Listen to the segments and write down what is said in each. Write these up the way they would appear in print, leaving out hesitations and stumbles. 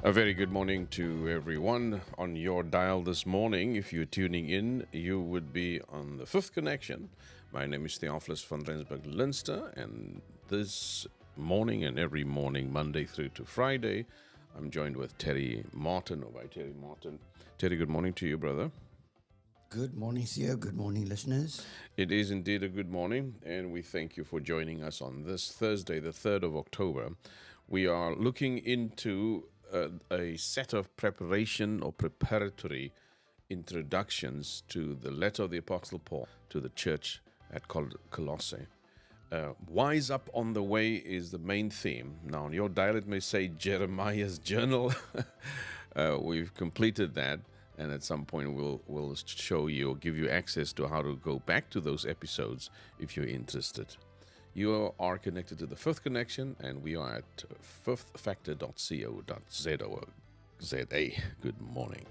A very good morning to everyone on your dial this morning. If you're tuning in, you would be on the fifth connection. My name is Theophilus van Rensburg Linster, and this morning and every morning, Monday through to Friday, I'm joined with Terry Martin, or by Terry Martin. Terry, good morning to you, brother. Good morning, Theo. Good morning, listeners. It is indeed a good morning, and we thank you for joining us on this Thursday, the 3rd of October. We are looking into a set of preparation or preparatory introductions to the letter of the Apostle Paul to the church at Colossae. Wise up on the way is the main theme. Now, on your dial, it may say Jeremiah's journal. We've completed that, and at some point, we'll show you or give you access to how to go back to those episodes if you're interested. You are connected to the Fifth Connection, and we are at fifthfactor.co.za. Good morning.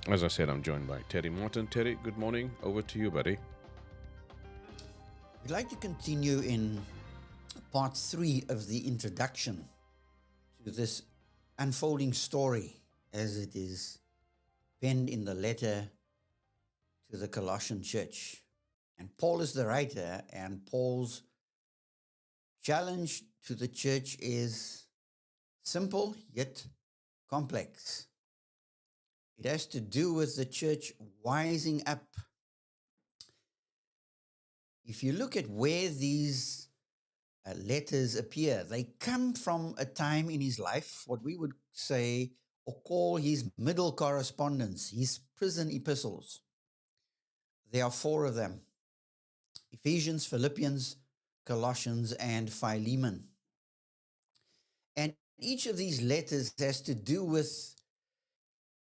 As I said, I'm joined by Terry Martin. Terry, good morning. Over to you, buddy. We'd like to continue in part 3 of the introduction to this unfolding story as it is penned in the letter to the Colossian church. And Paul is the writer, and Paul's challenge to the church is simple yet complex. It has to do with the church wising up. If you look at where these letters appear, they come from a time in his life, what we would say or call his middle correspondence, his prison epistles. There are 4 of them: Ephesians, Philippians, Colossians, and Philemon. And each of these letters has to do with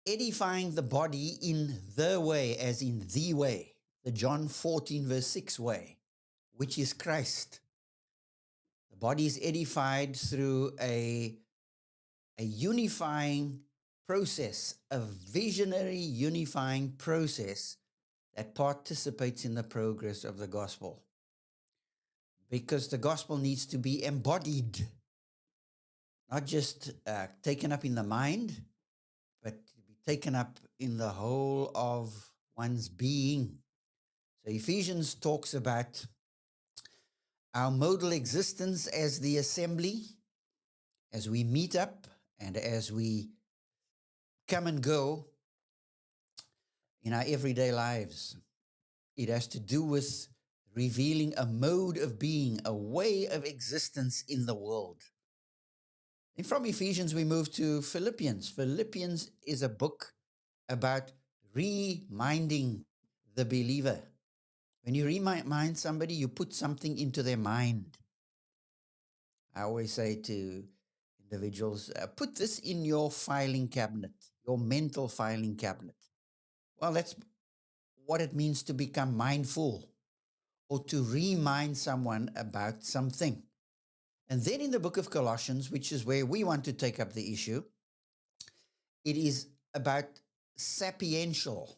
edifying the body in the way, as in the way, the John 14 verse 6 way, which is Christ. The body is edified through a unifying process, a visionary unifying process that participates in the progress of the gospel. Because the gospel needs to be embodied, not just taken up in the mind, but to be taken up in the whole of one's being. So Ephesians talks about our modal existence as the assembly, as we meet up and as we come and go in our everyday lives. It has to do with revealing a mode of being, a way of existence in the world. And from Ephesians, we move to Philippians. Philippians is a book about reminding the believer. When you remind somebody, you put something into their mind. I always say to individuals, put this in your filing cabinet, your mental filing cabinet. Well, that's what it means to become mindful or to remind someone about something. And then in the book of Colossians, which is where we want to take up the issue, it is about sapiential.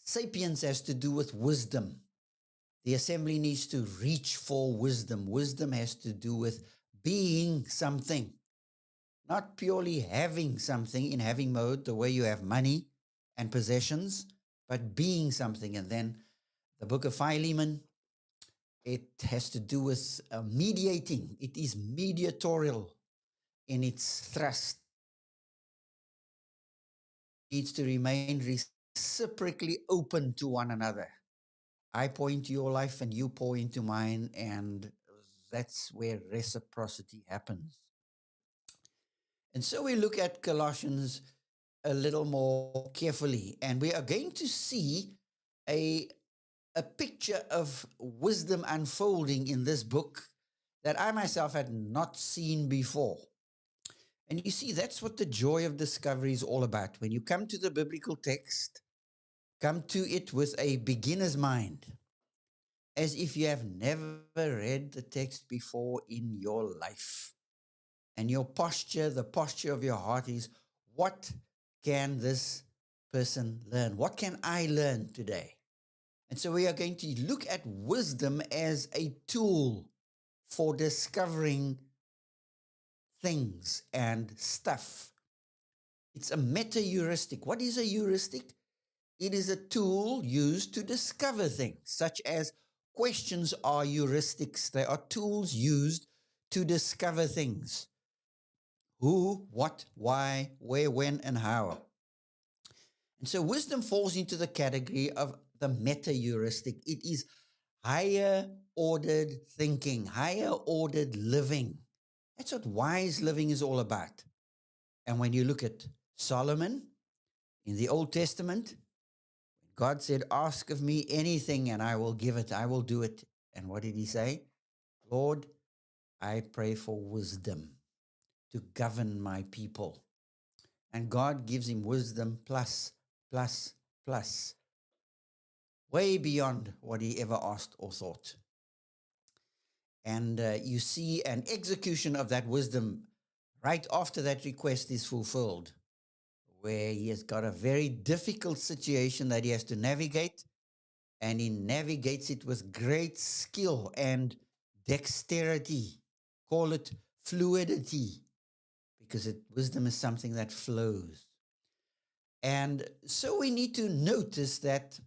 Sapiens has to do with wisdom. The assembly needs to reach for wisdom. Wisdom has to do with being something, not purely having something in having mode, the way you have money and possessions, but being something. And then the book of Philemon, it has to do with mediating. It is mediatorial in its thrust. It needs to remain reciprocally open to one another. I pour into your life and you pour into mine, and that's where reciprocity happens. And so we look at Colossians a little more carefully, and we are going to see a picture of wisdom unfolding in this book that I myself had not seen before. And you see, that's what the joy of discovery is all about. When you come to the biblical text, come to it with a beginner's mind, as if you have never read the text before in your life. And your posture, the posture of your heart is, what can this person learn? What can I learn today? And so we are going to look at wisdom as a tool for discovering things and stuff. It's a meta heuristic. What is a heuristic? It is a tool used to discover things, such as questions are heuristics. They are tools used to discover things: who, what, why, where, when, and how. And so wisdom falls into the category of the meta heuristic. It is higher ordered thinking, higher ordered living. That's what wise living is all about. And when you look at Solomon in the Old Testament, God said, ask of me anything and I will give it. I will do it. And what did he say? Lord, I pray for wisdom to govern my people. And God gives him wisdom plus, plus, plus, way beyond what he ever asked or thought. And you see an execution of that wisdom right after that request is fulfilled, where he has got a very difficult situation that he has to navigate, and he navigates it with great skill and dexterity. Call it fluidity, because wisdom is something that flows. And so we need to notice that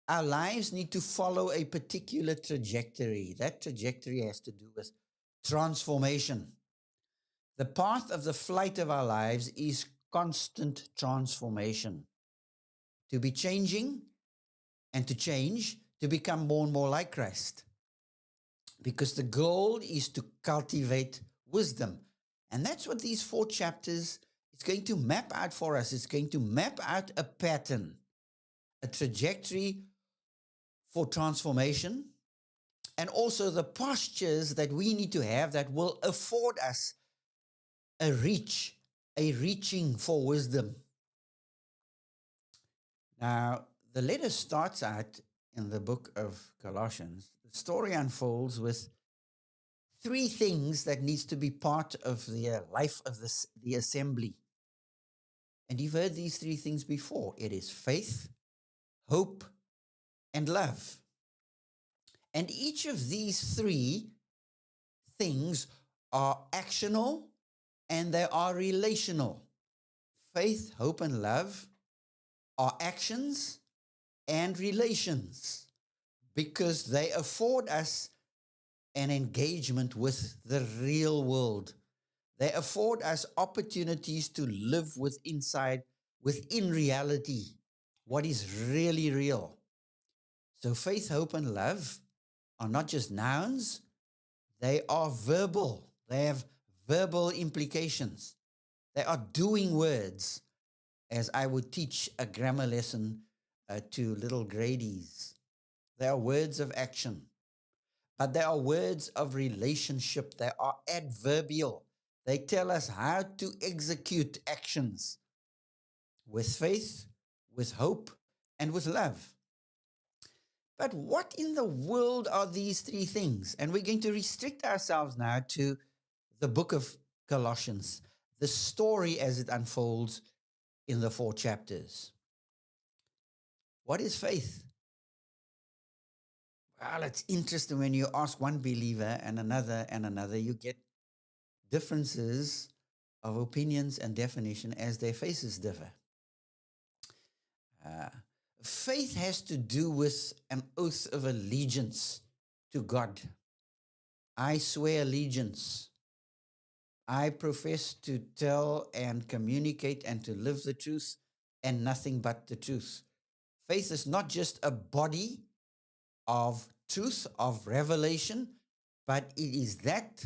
our lives need to follow a particular trajectory. That trajectory has to do with transformation. The path of the flight of our lives is constant transformation. To be changing and to change, to become more and more like Christ. Because the goal is to cultivate wisdom. And that's what these 4 chapters is going to map out for us. It's going to map out a pattern, a trajectory for transformation, and also the postures that we need to have that will afford us a reaching for wisdom. Now, the letter starts out in the book of Colossians. The story unfolds with 3 things that needs to be part of the life of the assembly. And you've heard these 3 things before. It is faith, hope, and love. And each of these 3 things are actional and they are relational. Faith, hope, and love are actions and relations because they afford us an engagement with the real world. They afford us opportunities to live within reality, what is really real. So faith, hope, and love are not just nouns, they are verbal. They have verbal implications. They are doing words, as I would teach a grammar lesson to little gradies. They are words of action, but they are words of relationship. They are adverbial. They tell us how to execute actions with faith, with hope, and with love. But what in the world are these 3 things? And we're going to restrict ourselves now to the book of Colossians, the story as it unfolds in the 4 chapters. What is faith? Well, it's interesting when you ask one believer and another, you get differences of opinions and definition as their faces differ. Faith has to do with an oath of allegiance to God. I swear allegiance. I profess to tell and communicate and to live the truth and nothing but the truth. Faith is not just a body of truth, of revelation, but it is that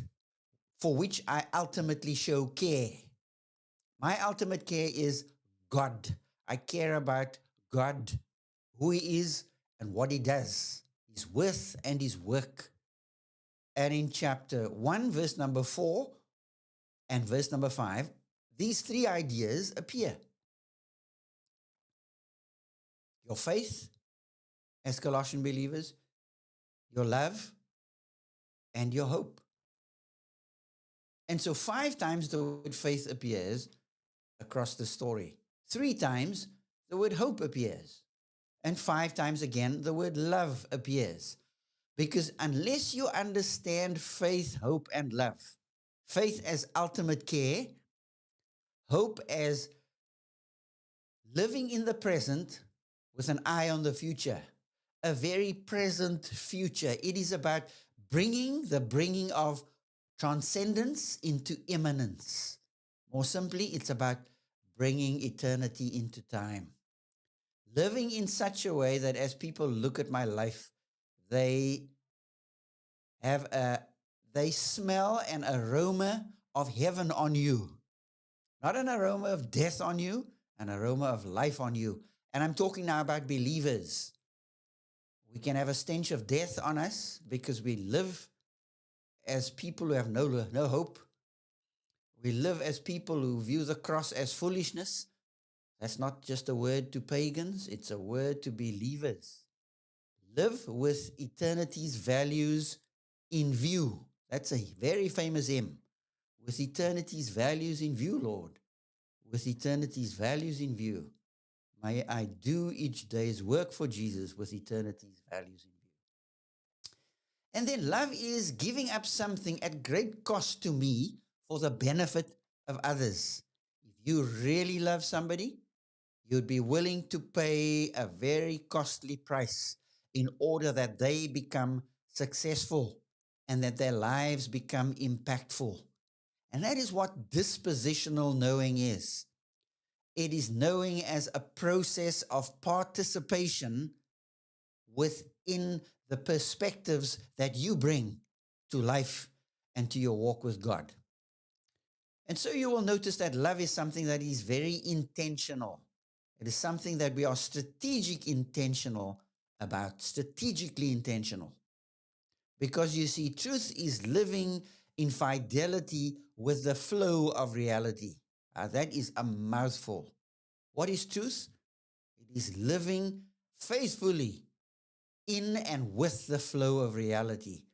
for which I ultimately show care. My ultimate care is God. I care about God, who he is and what he does, his worth and his work. And in chapter 1, verse number 4 and verse number 5, these 3 ideas appear. Your faith as Colossian believers, your love, and your hope. And so 5 times the word faith appears, across the story. 3 times, the word hope appears. And 5 times again, the word love appears. Because unless you understand faith, hope, and love, faith as ultimate care, hope as living in the present with an eye on the future, a very present future. It is about bringing of transcendence into immanence. More simply, it's about bringing eternity into time. Living in such a way that as people look at my life, they have a they smell an aroma of heaven on you. Not an aroma of death on you, an aroma of life on you. And I'm talking now about believers. We can have a stench of death on us because we live as people who have no hope. We live as people who view the cross as foolishness. That's not just a word to pagans, it's a word to believers. Live with eternity's values in view. That's a very famous hymn. With eternity's values in view, Lord. With eternity's values in view. May I do each day's work for Jesus with eternity's values in view. And then love is giving up something at great cost to me for the benefit of others. If you really love somebody, you'd be willing to pay a very costly price in order that they become successful and that their lives become impactful. And that is what dispositional knowing is. It is knowing as a process of participation within the perspectives that you bring to life and to your walk with God. And so you will notice that love is something that is very intentional. It is something that we are strategically intentional. Because you see, truth is living in fidelity with the flow of reality. That is a mouthful. What is truth? It is living faithfully in and with the flow of reality.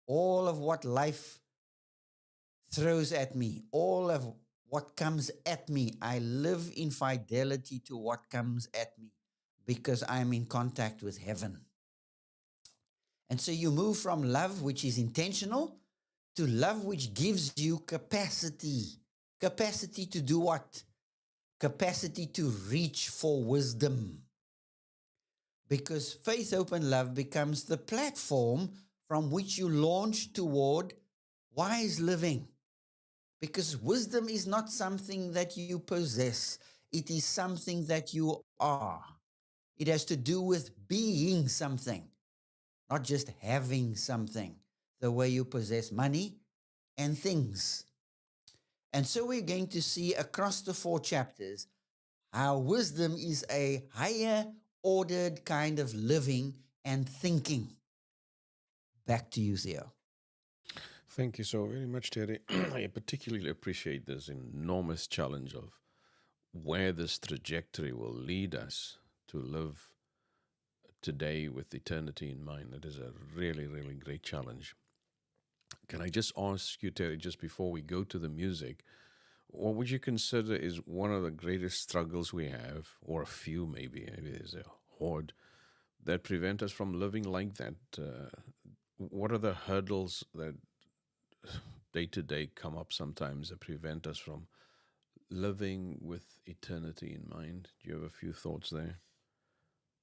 All of what life throws at me, all of what comes at me, I live in fidelity to what comes at me because I'm in contact with heaven. And so you move from love, which is intentional, to love, which gives you capacity. Capacity to do what? Capacity to reach for wisdom. Because faith, hope, and love becomes the platform from which you launch toward wise living. Because wisdom is not something that you possess, it is something that you are. It has to do with being something, not just having something, the way you possess money and things. And so we're going to see across the 4 chapters how wisdom is a higher ordered kind of living and thinking. Back to you, Theo. Thank you so very much, Terry. I particularly appreciate this enormous challenge of where this trajectory will lead us to live today with eternity in mind. It is a really, really great challenge. Can I just ask you, Terry, just before we go to the music, what would you consider is one of the greatest struggles we have, or a few maybe there's a horde, that prevent us from living like that? What are the hurdles that day to day come up sometimes that prevent us from living with eternity in mind? Do you have a few thoughts there?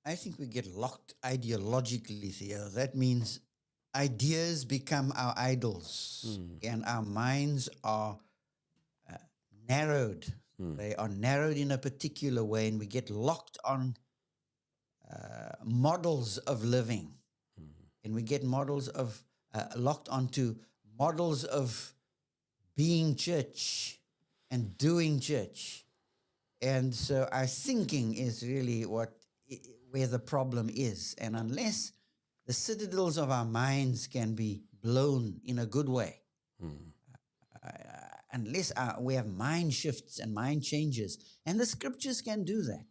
I think we get locked ideologically, Theo. That means ideas become our idols Hmm. and our minds are uh, narrowed. Hmm. They are narrowed in a particular way, and we get locked on models of living. And we get models of, locked onto models of being church and doing church. And so our thinking is really where the problem is. And unless the citadels of our minds can be blown in a good way, Hmm. uh, unless we have mind shifts and mind changes, and the scriptures can do that.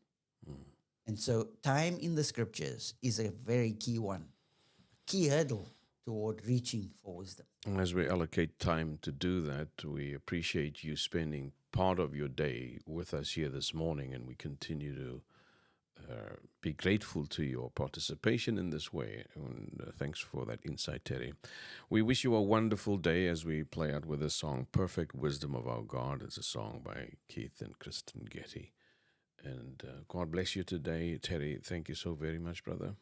Hmm. And so time in the scriptures is a very key one, a key hurdle toward reaching for wisdom. And as we allocate time to do that, we appreciate you spending part of your day with us here this morning, and we continue to be grateful to your participation in this way. And thanks for that insight, Terry. We wish you a wonderful day as we play out with the song Perfect Wisdom of Our God. It's a song by Keith and Kristen Getty. And God bless you today, Terry. Thank you so very much, brother.